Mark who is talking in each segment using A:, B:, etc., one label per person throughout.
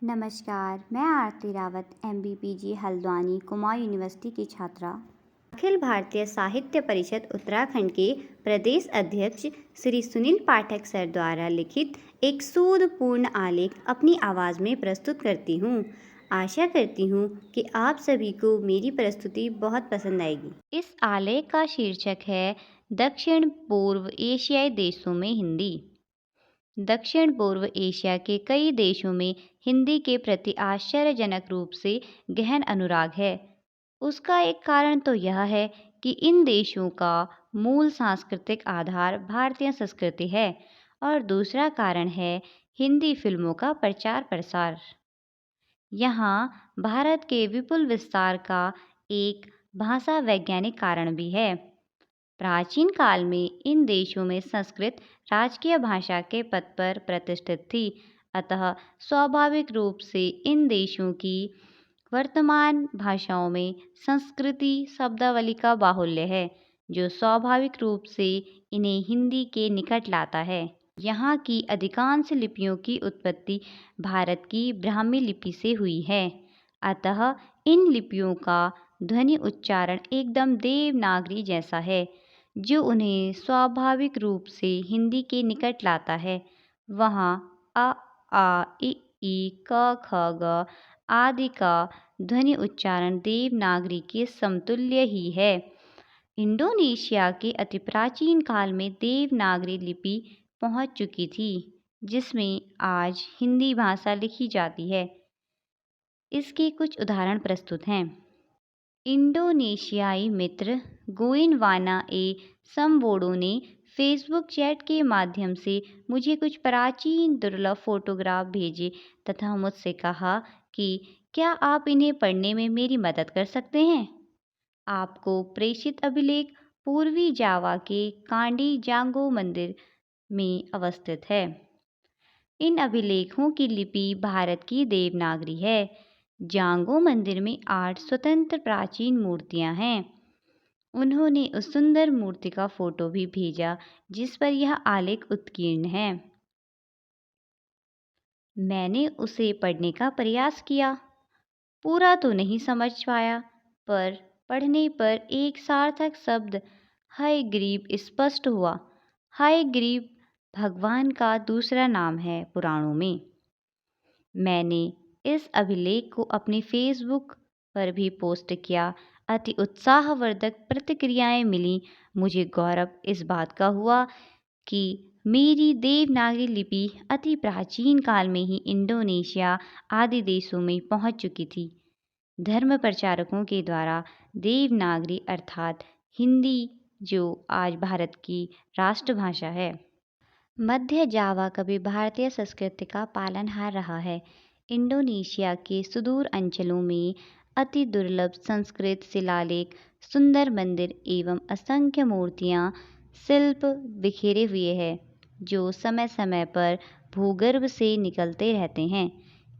A: नमस्कार, मैं आरती Rawat MBPG Haldwani Kumaon university की छात्रा अखिल भारतीय साहित्य परिषद उत्तराखंड के प्रदेश अध्यक्ष श्री सुनील पाठक सर द्वारा लिखित एक सूदपूर्ण आलेख अपनी आवाज़ में प्रस्तुत करती हूँ। आशा करती हूँ कि आप सभी को मेरी प्रस्तुति बहुत पसंद आएगी। इस आलेख का शीर्षक है दक्षिण पूर्व एशियाई देशों में हिंदी। दक्षिण पूर्व एशिया के कई देशों में हिंदी के प्रति आश्चर्यजनक रूप से गहन अनुराग है। उसका एक कारण तो यह है कि इन देशों का मूल सांस्कृतिक आधार भारतीय संस्कृति है और दूसरा कारण है हिंदी फिल्मों का प्रचार प्रसार। यहाँ भारत के विपुल विस्तार का एक भाषा वैज्ञानिक कारण भी है। प्राचीन काल में इन देशों में संस्कृत राजकीय भाषा के पद पर प्रतिष्ठित थी, अतः स्वाभाविक रूप से इन देशों की वर्तमान भाषाओं में संस्कृति शब्दावली का बाहुल्य है, जो स्वाभाविक रूप से इन्हें हिंदी के निकट लाता है। यहाँ की अधिकांश लिपियों की उत्पत्ति भारत की ब्राह्मी लिपि से हुई है, अतः इन लिपियों का ध्वनि उच्चारण एकदम देवनागरी जैसा है, जो उन्हें स्वाभाविक रूप से हिंदी के निकट लाता है। वहाँ अ, आ, ई, क, ख, ग आदि का ध्वनि उच्चारण देवनागरी के समतुल्य ही है। इंडोनेशिया के अति प्राचीन काल में देवनागरी लिपि पहुँच चुकी थी, जिसमें आज हिंदी भाषा लिखी जाती है। इसके कुछ उदाहरण प्रस्तुत हैं। इंडोनेशियाई मित्र गोइनवाना ए समबोडो ने फेसबुक चैट के माध्यम से मुझे कुछ प्राचीन दुर्लभ फोटोग्राफ भेजे तथा मुझसे कहा कि क्या आप इन्हें पढ़ने में मेरी मदद कर सकते हैं। आपको प्रेषित अभिलेख पूर्वी जावा के कांडी जांगो मंदिर में अवस्थित है। इन अभिलेखों की लिपि भारत की देवनागरी है। जांगो मंदिर में 8 स्वतंत्र प्राचीन मूर्तियां हैं। उन्होंने उस सुंदर मूर्ति का फोटो भी भेजा जिस पर यह आलेख उत्कीर्ण है। मैंने उसे पढ़ने का प्रयास किया। पूरा तो नहीं समझ पाया, पर पढ़ने पर एक सार्थक शब्द हयग्रीव स्पष्ट हुआ। हयग्रीव भगवान का दूसरा नाम है पुराणों में। मैंने इस अभिलेख को अपनी फेसबुक पर भी पोस्ट किया। अति उत्साहवर्धक प्रतिक्रियाएं मिली। मुझे गौरव इस बात का हुआ कि मेरी देवनागरी लिपि अति प्राचीन काल में ही इंडोनेशिया आदि देशों में पहुंच चुकी थी। धर्म प्रचारकों के द्वारा देवनागरी अर्थात हिंदी, जो आज भारत की राष्ट्रभाषा है, मध्य जावा कभी भारतीय संस्कृति का पालनहार रहा है। इंडोनेशिया के सुदूर अंचलों में अति दुर्लभ संस्कृत शिलालेख, सुंदर मंदिर एवं असंख्य मूर्तियाँ, शिल्प बिखेरे हुए हैं, जो समय समय पर भूगर्भ से निकलते रहते हैं।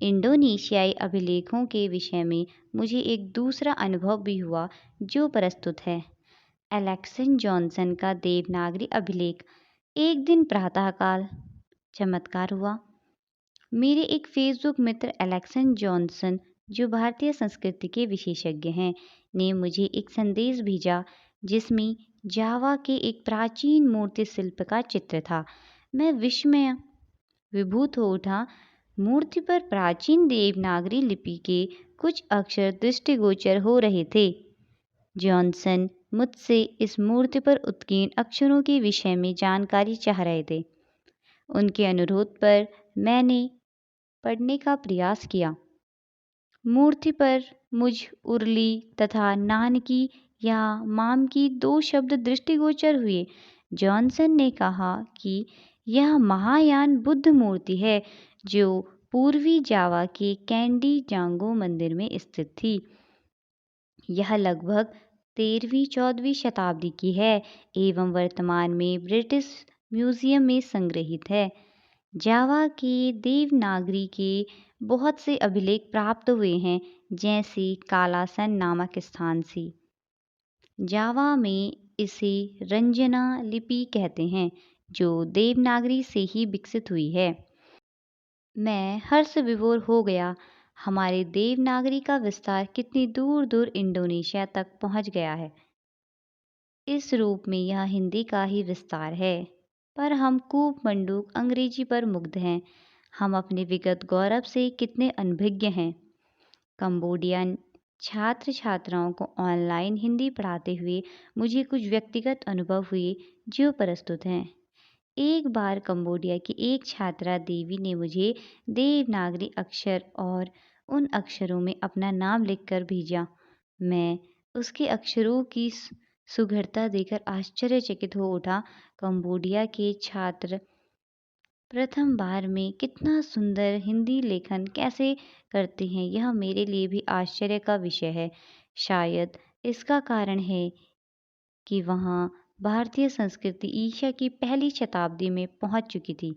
A: इंडोनेशियाई अभिलेखों के विषय में मुझे एक दूसरा अनुभव भी हुआ, जो प्रस्तुत है। एलेक्सन जॉनसन का देवनागरी अभिलेख। एक दिन प्रातःकाल चमत्कार हुआ। मेरे एक फेसबुक मित्र एलेक्सन जॉनसन, जो भारतीय संस्कृति के विशेषज्ञ हैं, ने मुझे एक संदेश भेजा जिसमें जावा के एक प्राचीन मूर्ति शिल्प का चित्र था। मैं विस्मय विभूत हो उठा। मूर्ति पर प्राचीन देवनागरी लिपि के कुछ अक्षर दृष्टिगोचर हो रहे थे। जॉनसन मुझसे इस मूर्ति पर उत्कीर्ण अक्षरों के विषय में जानकारी चाह रहे थे। उनके अनुरोध पर मैंने पढ़ने का प्रयास किया। मूर्ति पर मुझ उर्ली तथा नानकी या माम की 2 शब्द दृष्टिगोचर हुए। जॉनसन ने कहा कि यह महायान बुद्ध मूर्ति है, जो पूर्वी जावा के कैंडी जांगो मंदिर में स्थित थी। यह लगभग 13वीं-14वीं शताब्दी की है एवं वर्तमान में ब्रिटिश म्यूजियम में संग्रहित है। जावा के देवनागरी के बहुत से अभिलेख प्राप्त हुए हैं, जैसे कालासन नामक स्थान से। जावा में इसे रंजना लिपि कहते हैं, जो देवनागरी से ही विकसित हुई है। मैं हर्ष विभोर हो गया। हमारे देवनागरी का विस्तार कितनी दूर दूर इंडोनेशिया तक पहुंच गया है। इस रूप में यह हिंदी का ही विस्तार है। पर हम कूप मंडूक अंग्रेजी पर मुग्ध हैं। हम अपने विगत गौरव से कितने अनभिज्ञ हैं। कंबोडियन छात्र छात्राओं को ऑनलाइन हिंदी पढ़ाते हुए मुझे कुछ व्यक्तिगत अनुभव हुए जो प्रस्तुत हैं। एक बार कंबोडिया की एक छात्रा देवी ने मुझे देवनागरी अक्षर और उन अक्षरों में अपना नाम लिखकर भेजा। मैं उसके अक्षरों की सुघड़ता देखकर आश्चर्यचकित हो उठा। कंबोडिया के छात्र प्रथम बार में कितना सुंदर हिंदी लेखन कैसे करते हैं, यह मेरे लिए भी आश्चर्य का विषय है। शायद इसका कारण है कि वहाँ भारतीय संस्कृति ईसा की पहली शताब्दी में पहुँच चुकी थी।